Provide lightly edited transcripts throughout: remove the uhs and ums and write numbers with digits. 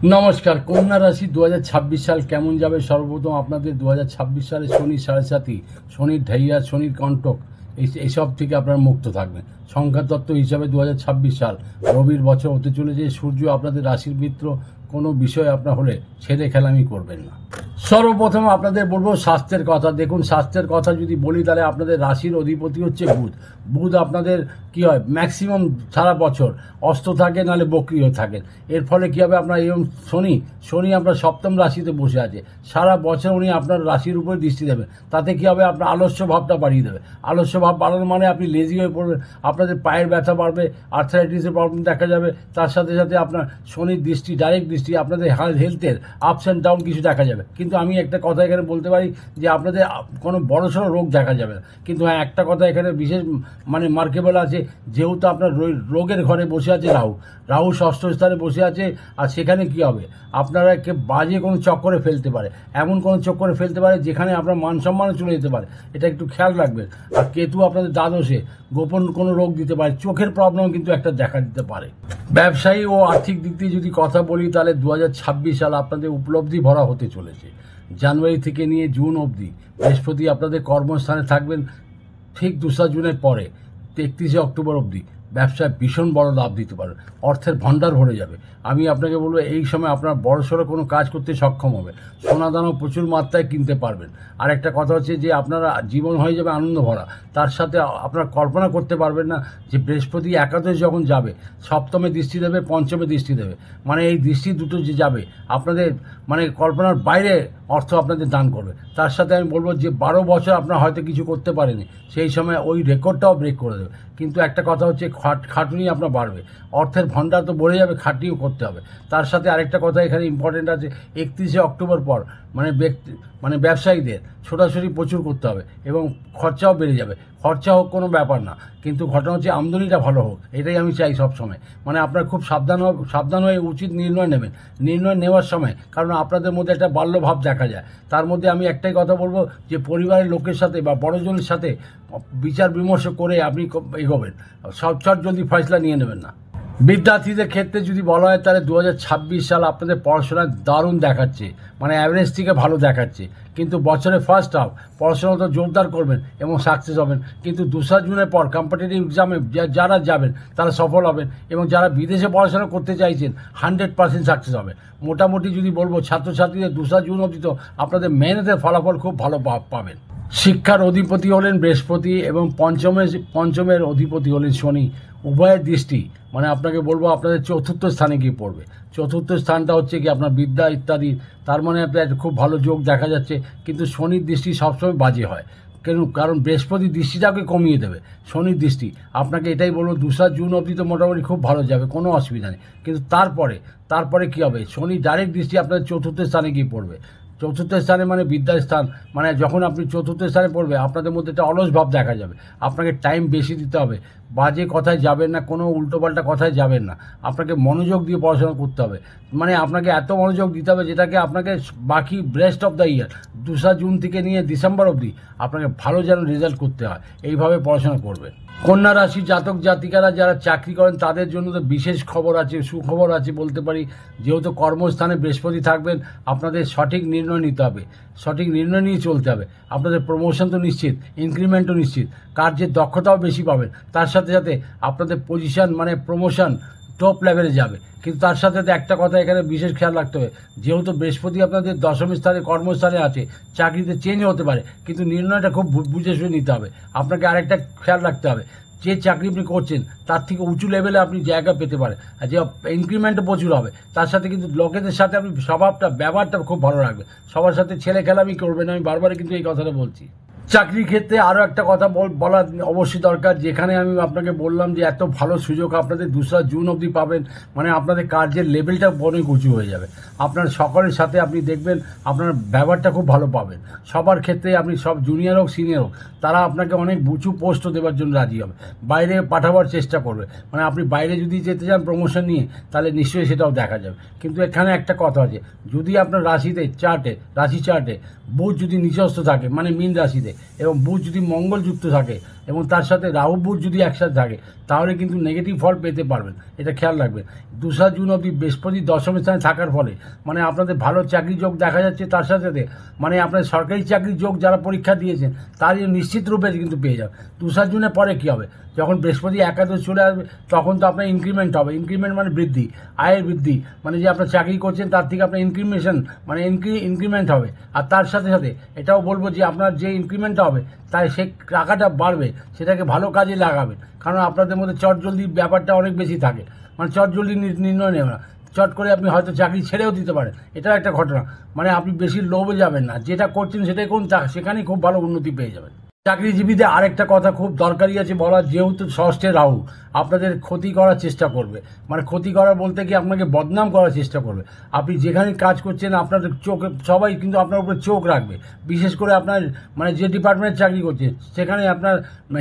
নমস্কার। কন্যা রাশি 2026 সাল কেমন যাবে? সর্বপ্রথম আপনাদের 2026 সালে শনির সাড়ে সাথী, শনির ঢাইয়া, শনির কণ্টক এইসব থেকে আপনারা মুক্ত থাকবেন। সংখ্যাতত্ত্ব হিসাবে 2026 সাল রবির বছর হতে চলেছে। সূর্য আপনাদের রাশির মিত্র। কোনো বিষয় আপনার হলে ছেড়ে খেলামি করবেন না। সর্বপ্রথম আপনাদের বলবো স্বাস্থ্যের কথা। দেখুন, স্বাস্থ্যের কথা যদি বলি তাহলে আপনাদের রাশির অধিপতি হচ্ছে বুধ। বুধ আপনাদের কি হয়, ম্যাক্সিমাম সারা বছর অস্ত থাকে, নাহলে বক্রি হয়ে থাকেন। এর ফলে কী হবে, আপনার এরকম শনি আপনার সপ্তম রাশিতে বসে আছে। সারা বছর উনি আপনার রাশির উপরে দৃষ্টি দেবেন। তাতে কী হবে, আপনার আলস্য ভাবটা বাড়িয়ে দেবে। আলস্য ভাব বাড়ানো মানে আপনি লেজি হয়ে পড়বেন, আপনাদের পায়ের ব্যথা বাড়বে, আর্থারাইটিসের প্রবলেম দেখা যাবে। তার সাথে সাথে আপনার শনির দৃষ্টি, ডাইরেক্ট দৃষ্টি, আপনাদের হেলথের আপস অ্যান্ড ডাউন কিছু দেখা যাবে। কিন্তু আমি একটা কথা এখানে বলতে পারি যে আপনাদের কোনো বড়সড় রোগ দেখা যাবে না। কিন্তু হ্যাঁ, একটা কথা এখানে বিশেষ মার্কেবল আছে, যেহেতু আপনার রোগের ঘরে বসে আছে রাহু ষষ্ঠ স্থানে বসে আছে। আর সেখানে কি হবে, আপনারা বাজে কোনো চক্করে ফেলতে পারে, এমন কোনো চক্করে ফেলতে পারে যেখানে আপনার মান সম্মানও চলে যেতে পারে। এটা একটু খেয়াল রাখবেন। আর কেতু আপনাদের দ্বাদশে, গোপন কোনো রোগ দিতে পারে, চোখের প্রবলেম কিন্তু একটা দেখা দিতে পারে। ব্যবসায়ী ও আর্থিক দিক দিয়ে যদি কথা বলি তাহলে 2026 সাল আপনাদের উপলব্ধি ভরা হতে চলেছে। জানুয়ারি থেকে নিয়ে জুন অবধি বৃহস্পতি আপনাদের কর্মস্থানে থাকবেন। ঠিক 2 জুনের পরে 31 অক্টোবর অবধি ব্যবসায় ভীষণ বড় লাভ দিতে পারেন। অর্থের ভাণ্ডার ভরে যাবে। আমি আপনাকে বলবো এই সময় আপনার বড়সড় কোনো কাজ করতে সক্ষম হবে। সোনাদানও প্রচুর মাত্রায় কিনতে পারবেন। আর একটা কথা হচ্ছে যে আপনারা জীবন হয়ে যাবে আনন্দ ভরা। তার সাথে আপনার কল্পনা করতে পারবেন না যে বৃহস্পতি একাদশ যখন যাবে, সপ্তমে দৃষ্টি দেবে, পঞ্চমে দৃষ্টি দেবে, মানে এই দৃষ্টি দুটো যে যাবে আপনাদের মানে কল্পনার বাইরে অর্থ আপনাদের দান করবে। তার সাথে আমি বলবো যে 12 বছর আপনার হয়তো কিছু করতে পারেনি, সেই সময় ওই রেকর্ডটাও ব্রেক করে দেবে। কিন্তু একটা কথা হচ্ছে খাটুনি আপনার বাড়বে। অর্থের ভাণ্ডার তো বেড়ে যাবে, খাটনিও করতে হবে। তার সাথে আরেকটা কথা এখানে ইম্পর্টেন্ট আছে, 31 অক্টোবর পর ব্যবসায়ীদের ছোটাছুটি প্রচুর করতে হবে এবং খরচাও বেড়ে যাবে। খরচা হোক কোনো ব্যাপার না, কিন্তু ঘটনা হচ্ছে আমদানিটা ভালো হোক, এটাই আমি চাই সবসময়। মানে আপনার খুব সাবধান হয়ে উচিত নির্ণয় নেবেন। নির্ণয় নেওয়ার সময়, কারণ আপনাদের মধ্যে একটা বাল্যভাব দেখা যায়। তার মধ্যে আমি একটাই কথা বলবো যে পরিবারের লোকের সাথে বা বড়জনের সাথে বিচার বিমর্শ করে আপনি এগোবেন। সব জলদি ফয়সলা নিয়ে নেবেন না। বিদ্যার্থীদের ক্ষেত্রে যদি বলা হয় তাহলে 2026 সাল আপনাদের পড়াশোনায় দারুণ দেখাচ্ছে, মানে অ্যাভারেজ থেকে ভালো দেখাচ্ছে। কিন্তু বছরের ফার্স্ট হাফ পড়াশোনা তো জোরদার করবেন এবং সাকসেস হবেন। কিন্তু 2 জুনের পর কম্পিটিটিভ এক্সামে যারা যাবেন তারা সফল হবেন, এবং যারা বিদেশে পড়াশোনা করতে চাইছেন 100% সাকসেস হবে। মোটামুটি যদি বলবো ছাত্রছাত্রীদের 2 জুন অবধি তো আপনাদের মেহনতের ফলাফল খুব ভালো পাবেন। শিক্ষার অধিপতি হলেন বৃহস্পতি এবং পঞ্চমের অধিপতি হলেন শনি। উভয়ের দৃষ্টি মানে আপনাকে বলবো আপনাদের চতুর্থ স্থানে গিয়ে পড়বে। চতুর্থ স্থানটা হচ্ছে কি আপনার বিদ্যা ইত্যাদি, তার মানে আপনার খুব ভালো যোগ দেখা যাচ্ছে। কিন্তু শনির দৃষ্টি সবসময় বাজে হয়, কারণ বৃহস্পতির দৃষ্টিটাকে কমিয়ে দেবে। শনির দৃষ্টি আপনাকে এটাই বলবো 2 জুন অবধি তো মোটামুটি খুব ভালো যাবে, কোনো অসুবিধা নেই। কিন্তু তারপরে কী হবে, শনি ডাইরেক্ট দৃষ্টি আপনাদের চতুর্থ স্থানে গিয়ে পড়বে। চতুর্থ স্থানে মানে বিদ্যার স্থান, মানে যখন আপনি চতুর্থ স্থানে পড়বে আপনাদের মধ্যে একটা অলস ভাব দেখা যাবে। আপনাকে টাইম বেশি দিতে হবে, বাজে কথায় যাবেন না, কোনো উল্টোপাল্টা কথায় যাবেন না। আপনাকে মনোযোগ দিয়ে পড়াশোনা করতে হবে, মানে আপনাকে এত মনোযোগ দিতে হবে যেটাকে আপনাকে বাকি rest of the year 2 June থেকে নিয়ে ডিসেম্বর অবধি আপনাকে ভালো যেন রেজাল্ট করতে হয়, এইভাবে পড়াশোনা করবেন। কন্যা রাশি জাতক জাতিকারা যারা চাকরি করেন তাদের জন্য তো বিশেষ খবর আছে, সুখবর আছে বলতে পারি। যেহেতু কর্মস্থানে বৃহস্পতি থাকবেন, আপনাদের সঠিক নির্ণয় নিতে হবে, সঠিক নির্ণয় নিয়ে চলতে হবে। আপনাদের প্রমোশন তো নিশ্চিত, ইনক্রিমেন্টও নিশ্চিত, কার্যের দক্ষতাও বেশি পাবেন। তার সাথে সাথে আপনাদের পজিশন মানে প্রমোশন টপ লেভেলে যাবে। কিন্তু তার সাথে সাথে একটা কথা এখানে বিশেষ খেয়াল রাখতে হবে, যেহেতু বৃহস্পতি আপনাদের দশম স্থানে কর্মস্থানে আছে, চাকরিতে চেঞ্জ হতে পারে, কিন্তু নির্ণয়টা খুব বুঝে শুনে নিতে হবে। আপনাকে আরেকটা খেয়াল রাখতে হবে, যে চাকরি আপনি করছেন তার থেকে উঁচু লেভেলে আপনি জায়গা পেতে পারেন, আর যে ইনক্রিমেন্টও প্রচুর হবে। তার সাথে কিন্তু লোকেদের সাথে আপনি ব্যবহারটা খুব ভালো রাখবেন। সবার সাথে ছেলে খেলামি করবেন, আমি বারবারই কিন্তু এই কথাটা বলছি। চাকরির ক্ষেত্রে আরও একটা কথা বলা অবশ্যই দরকার, যেখানে আমি আপনাকে বললাম যে এত ভালো সুযোগ আপনাদের 2 জুন অবধি পাবেন, মানে আপনাদের কার্যের লেভেলটা অনেক উঁচু হয়ে যাবে। আপনার সকলের সাথে আপনি দেখবেন আপনার ব্যবহারটা খুব ভালো পাবেন। সবার ক্ষেত্রে আপনি সব জুনিয়র হোক সিনিয়র হোক, তারা আপনাকে অনেক উঁচু পোস্টও দেওয়ার জন্য রাজি হবে, বাইরে পাঠাবার চেষ্টা করবে। মানে আপনি বাইরে যদি যেতে চান প্রমোশন নিয়ে, তাহলে নিশ্চয়ই সেটাও দেখা যাবে। কিন্তু এখানে একটা কথা আছে, যদি আপনার রাশি চার্টে বুধ যদি নিচস্থ থাকে মানে মীন রাশিতে, এবং বুধ যদি মঙ্গলযুক্ত থাকে এবং তার সাথে রাহু বুধ যদি একসাথে থাকে, তাহলে কিন্তু নেগেটিভ ফল পেতে পারবেন, এটা খেয়াল রাখবেন। 2 জুন অবধি বৃহস্পতি দশম স্থানে থাকার ফলে মানে আপনাদের ভালো চাকরি যোগ দেখা যাচ্ছে, তার সাথে সাথে মানে আপনার সরকারি চাকরির যোগ যারা পরীক্ষা দিয়েছেন তার নিশ্চিত রূপে কিন্তু পেয়ে যাবে। 2 জুনের পরে কী হবে, যখন বৃহস্পতি একাদশ চলে আসবে তখন তো আপনার ইনক্রিমেন্ট হবে। ইনক্রিমেন্ট মানে বৃদ্ধি, আয়ের বৃদ্ধি, মানে যে আপনার চাকরি করছেন তার থেকে আপনার ইনক্রিমেশন মানে ইনক্রিমেন্ট হবে। আর তার সাথে সাথে এটাও বলবো যে আপনার যে ইনক্রিমেন্টটা হবে তাই সেই টাকাটা বাড়বে, সেটাকে ভালো কাজে লাগাবেন। কারণ আপনাদের মধ্যে চটজলদি ব্যাপারটা অনেক বেশি থাকে, মানে চটজলদি নির্ণয় নেবে না, চট করে আপনি হয়তো চাকরি ছেড়েও দিতে পারেন, এটাও একটা ঘটনা। মানে আপনি বেশি লোভে যাবেন না, যেটা করছেন সেটাই করুন, সেখানেই খুব ভালো উন্নতি পেয়ে যাবেন। চাকরিজীবীদের আরেকটা কথা খুব দরকারি আছে বলা, যেহেতু ষষ্ঠে রাহু আপনাদের ক্ষতি করার চেষ্টা করবে, মানে ক্ষতি করা বলতে কি আপনাকে বদনাম করার চেষ্টা করবে। আপনি যেখানে কাজ করছেন আপনার চোখে সবাই কিন্তু আপনার উপরে চোখ রাখবে, বিশেষ করে আপনার মানে যে ডিপার্টমেন্টে চাকরি করছেন সেখানে আপনার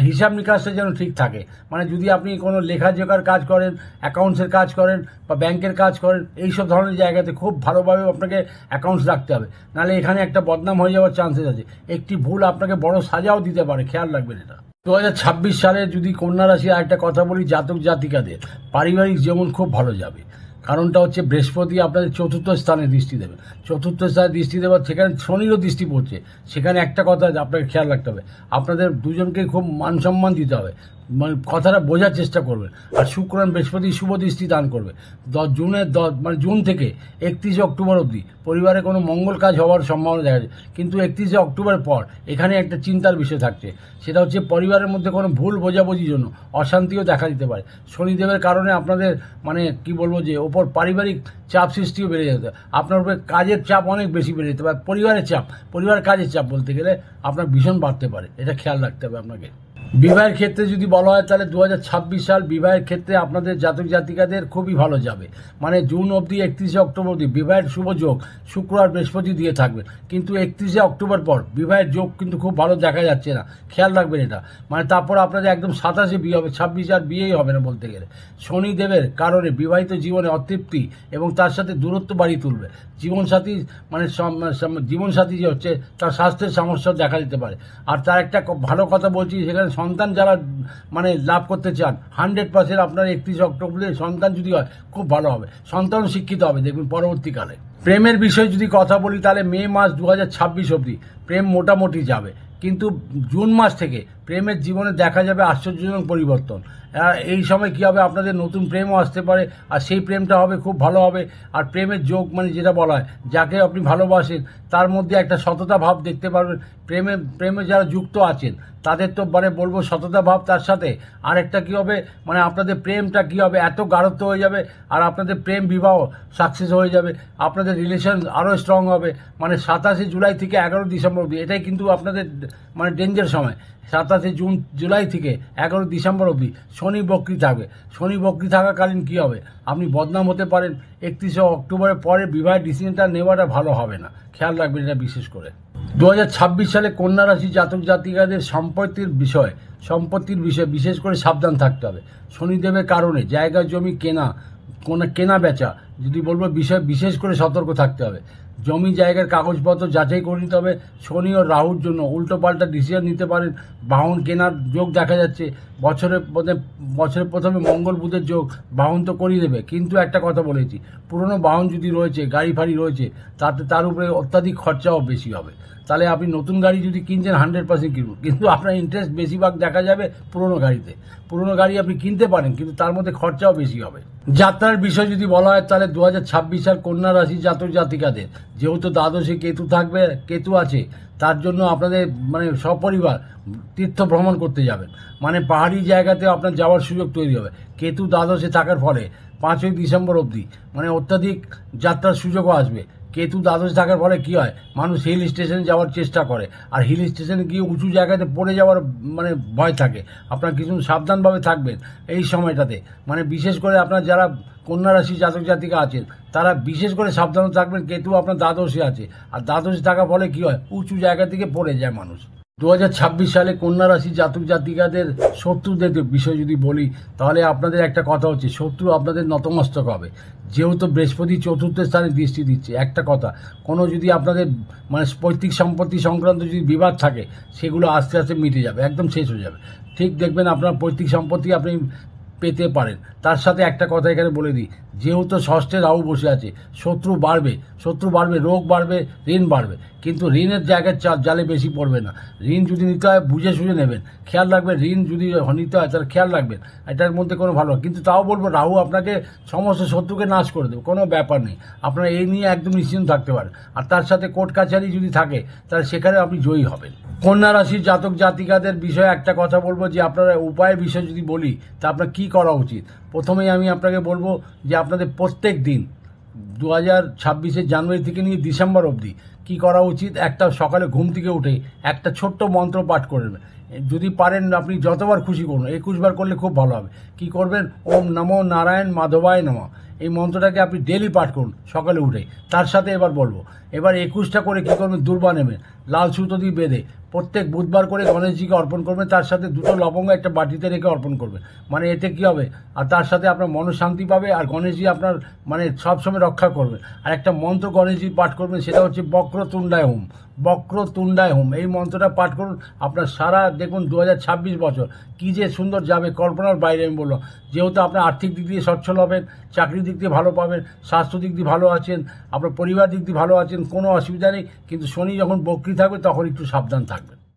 হিসাব নিকাশটা যেন ঠিক থাকে। মানে যদি আপনি কোনো লেখাজোখার কাজ করেন, অ্যাকাউন্টসের কাজ করেন বা ব্যাংকের কাজ করেন, এই সব ধরনের জায়গাতে খুব ভালোভাবে আপনাকে অ্যাকাউন্টস রাখতে হবে, নাহলে এখানে একটা বদনাম হয়ে যাওয়ার চান্সেস আছে। একটি ভুল আপনাকে বড় সাজাও দিতে পারে, খেয়াল রাখবেন এটা। 2026 সালে যদি কন্যা রাশি আরেকটা কথা বলি, জাতক জাতিকাদের পারিবারিক জীবন খুব ভালো যাবে। কারণটা হচ্ছে বৃহস্পতি আপনাদের চতুর্থ স্থানে দৃষ্টি দেবে, চতুর্থ স্থানে দৃষ্টি দেওয়ার সেখানে শনিরও দৃষ্টি পড়ছে। সেখানে একটা কথা আপনাকে খেয়াল রাখতে হবে, আপনাদের দুজনকে খুব মান সম্মান দিতে হবে, মানে কথাটা বোঝার চেষ্টা করবেন। আর শুক্র বৃহস্পতি শুভ দৃষ্টি দান করবে 10 জুন থেকে 31 অক্টোবর অবধি পরিবারে কোনো মঙ্গল কাজ হওয়ার সম্ভাবনা দেখা যায়। কিন্তু 31 অক্টোবরের পর এখানে একটা চিন্তার বিষয় থাকছে, সেটা হচ্ছে পরিবারের মধ্যে কোনো ভুল বোঝাবুঝির জন্য অশান্তিও দেখা দিতে পারে। শনিদেবের কারণে আপনাদের মানে কি বলবো যে ওপর পারিবারিক চাপ সৃষ্টিও বেড়ে যেতে, আপনার উপরে কাজের চাপ অনেক বেশি বেড়ে যেতে পারে। পরিবারের চাপ, পরিবার কাজের চাপ বলতে গেলে আপনার ভীষণ বাড়তে পারে, এটা খেয়াল রাখতে হবে আপনাকে। বিবাহের ক্ষেত্রে যদি বলা হয় তাহলে 2026 সাল বিবাহের ক্ষেত্রে আপনাদের জাতক জাতিকাদের খুবই ভালো যাবে। মানে জুন অবধি 31 অক্টোবর অবধি বিবাহের শুভ যোগ শুক্র আর বৃহস্পতি দিয়ে থাকবেন, কিন্তু 31 অক্টোবর পর বিবাহের যোগ কিন্তু খুব ভালো দেখা যাচ্ছে না, খেয়াল রাখবেন এটা। মানে তারপর আপনাদের একদম 27-এ বিয়ে হবে, 26 আর বিয়েই হবে না বলতে গেলে। শনিদেবের কারণে বিবাহিত জীবনে অতৃপ্তি এবং তার সাথে দূরত্ব বাড়িয়ে তুলবে। জীবনসাথী মানে জীবনসাথী যে হচ্ছে তার স্বাস্থ্যের সমস্যা দেখা দিতে পারে। আর তার একটা ভালো কথা বলছি, সেখানে সন্তান যারা মানে লাভ করতে চান 100% আপনার 31 অক্টোবরে সন্তান যদি হয় খুব ভালো হবে, সন্তান শিক্ষিত হবে দেখবেন পরবর্তীকালে। প্রেমের বিষয়ে যদি কথা বলি তাহলে মে মাস 2026 অবধি প্রেম মোটামুটি যাবে, কিন্তু জুন মাস থেকে প্রেমের জীবনে দেখা যাবে আশ্চর্যজনক পরিবর্তন। এই সময় কী হবে, আপনাদের নতুন প্রেমও আসতে পারে, আর সেই প্রেমটা হবে খুব ভালো হবে। আর প্রেমের যোগ মানে যেটা বলা হয়, যাকে আপনি ভালোবাসেন তার মধ্যে একটা সততা ভাব দেখতে পারবেন। প্রেমে যারা যুক্ত আছেন তাদের তো মানে বলবো সততা ভাব, তার সাথে আরেকটা কী হবে মানে আপনাদের প্রেমটা কী হবে এত গাঢ়ত্ব হয়ে যাবে, আর আপনাদের প্রেম বিবাহ সাকসেস হয়ে যাবে, আপনাদের রিলেশন আরও স্ট্রং হবে। মানে 27 জুলাই থেকে 11 ডিসেম্বর অবধি, এটাই কিন্তু আপনাদের মানে ডেঞ্জার সময়। 27 জুলাই থেকে 11 ডিসেম্বর অবধি শনি বক্রী থাকবে। শনি বক্রী থাকাকালীন কী হবে, আপনি বদনাম হতে পারেন। 31 অক্টোবরের পরে বিবাহের ডিসিশনটা নেওয়াটা ভালো হবে না, খেয়াল রাখবেন এটা বিশেষ করে। 2026 সালে কন্যা রাশি জাতক জাতিকাদের সম্পত্তির বিষয় বিশেষ করে সাবধান থাকতে হবে। শনিদেবের কারণে জায়গা জমি কেনা বেচা যদি বলবো বিষয় বিশেষ করে সতর্ক থাকতে হবে। জমি জায়গার কাগজপত্র যাচাই করে নিতে হবে। শনি ও রাহুর জন্য উল্টোপাল্টা ডিসিশন নিতে পারেন। বাহন কেনার যোগ দেখা যাচ্ছে। বছরের প্রথমে মঙ্গল বুধের যোগ, বাহন তো করিয়ে দেবে, কিন্তু একটা কথা বলেছি, পুরনো বাহন যদি রয়েছে, গাড়ি ফাড়ি রয়েছে, তার উপরে অত্যাধিক খরচাও বেশি হবে। তাহলে আপনি নতুন গাড়ি যদি কিনছেন 100% কিনুন, কিন্তু আপনার ইন্টারেস্ট বেশিরভাগ দেখা যাবে পুরনো গাড়িতে। পুরনো গাড়ি আপনি কিনতে পারেন, কিন্তু তার মধ্যে খরচাও বেশি হবে। যাত্রার বিষয় যদি বলা হয় তাহলে 2026 সাল কন্যা রাশি জাতক জাতিকাদের যেহেতু দ্বাদশে কেতু আছে, তার জন্য আপনাদের মানে সপরিবার তীর্থ ভ্রমণ করতে যাবেন। মানে পাহাড়ি জায়গাতে আপনার যাওয়ার সুযোগ তৈরি হবে। কেতু দ্বাদশে থাকার ফলে 5 ডিসেম্বর অবধি মানে অত্যাধিক যাত্রার সুযোগও আসবে। কেতু দ্বাদশে থাকার ফলে কী হয়, মানুষ হিল স্টেশনে যাওয়ার চেষ্টা করে, আর হিল স্টেশনে গিয়ে উঁচু জায়গাতে পড়ে যাওয়ার মানে ভয় থাকে। আপনার কিছু সাবধানভাবে থাকবেন এই সময়টাতে। মানে বিশেষ করে আপনার যারা কন্যা রাশি জাতক জাতিকা আছেন তারা বিশেষ করে সাবধান থাকবেন। কেতু আপনার দ্বাদশে আছে, আর দ্বাদশে থাকার ফলে কী হয়, উঁচু জায়গা থেকে পড়ে যায় মানুষ। 2026 সালে কন্যা রাশি জাতক জাতিকাদের শত্রুদের বিষয় যদি বলি তাহলে আপনাদের একটা কথা হচ্ছে, শত্রু আপনাদের নতমস্তক হবে। যেহেতু বৃহস্পতি চতুর্থ স্থানে দৃষ্টি দিচ্ছে, একটা কথা, কোনো যদি আপনাদের মানে পৈতৃক সম্পত্তি সংক্রান্ত যদি বিবাদ থাকে সেগুলো আস্তে আস্তে মিটে যাবে, একদম শেষ হয়ে যাবে। ঠিক দেখবেন আপনার পৈতৃক সম্পত্তি আপনি পেতে পারেন। তার সাথে একটা কথা এখানে বলে দিই, যেহেতু ষষ্ঠে রাহু বসে আছে, শত্রু বাড়বে, রোগ বাড়বে, ঋণ বাড়বে, কিন্তু ঋণের জায়গায় জালে বেশি পড়বে না। ঋণ যদি নিতে হয় বুঝে সুঝে নেবেন, খেয়াল রাখবেন, ঋণ যদি নিতে হয় তাহলে খেয়াল রাখবেন, এটার মধ্যে কোনো ভালো, কিন্তু তাও বলবো রাহু আপনাকে সমস্ত শত্রুকে নাশ করে দেবে, কোনো ব্যাপার নেই, আপনারা এই নিয়ে একদম নিশ্চিন্ত থাকতে পারেন। আর তার সাথে কোর্ট কাছারি যদি থাকে তাহলে সেখানে আপনি জয়ী হবেন। কন্যা রাশির জাতক জাতিকাদের বিষয়ে একটা কথা বলবো, যে আপনারা উপায়ের বিষয় যদি বলি তা আপনার কী করা উচিত। প্রথমেই আমি আপনাকে বলবো যে আপনাদের প্রত্যেক দিন 2026 জানুয়ারি থেকে নিয়ে ডিসেম্বর অবধি কী করা উচিত, একটা সকালে ঘুম থেকে উঠে একটা ছোট্ট মন্ত্র পাঠ করে নেবেন। যদি পারেন আপনি যতবার খুশি করুন, 21 বার করলে খুব ভালো হবে। কি করবেন, ওম নমো নারায়ণ মাধবায় নমঃ, এই মন্ত্রটাকে আপনি ডেলি পাঠ করুন সকালে উঠে। তার সাথে এবার বলবো, এবার 21টা করে কী করবেন, দুর্বা নেবেন, লাল সুতো দিয়ে বেঁধে প্রত্যেক বুধবার করে গণেশজিকে অর্পণ করবেন, তার সাথে 2টো লবঙ্গ একটা বাটিতে রেখে অর্পণ করবেন। মানে এতে কী হবে, আর তার সাথে আপনার মনশান্তি পাবে, আর গণেশজি আপনার মানে সবসময় রক্ষা করবেন। আর একটা মন্ত্র গণেশজি পাঠ করবেন, সেটা হচ্ছে বক্রতুণ্ডায় হোম। এই মন্ত্রটা পাঠ করুন, আপনার সারা দেখুন 2026 বছর কী যে সুন্দর যাবে, কল্পনার বাইরে। আমি বললাম, যেহেতু আপনার আর্থিক দিক দিয়ে সচ্ছল হবেন, চাকরির দিক দিয়ে ভালো পাবেন, স্বাস্থ্য দিক দিয়ে ভালো আছেন, আপনার পরিবার দিক দিয়ে ভালো আছেন, কোনো অসুবিধা নেই। কিন্তু শনি যখন বক্রি থাকবে তখন একটু সাবধান থাকবেন।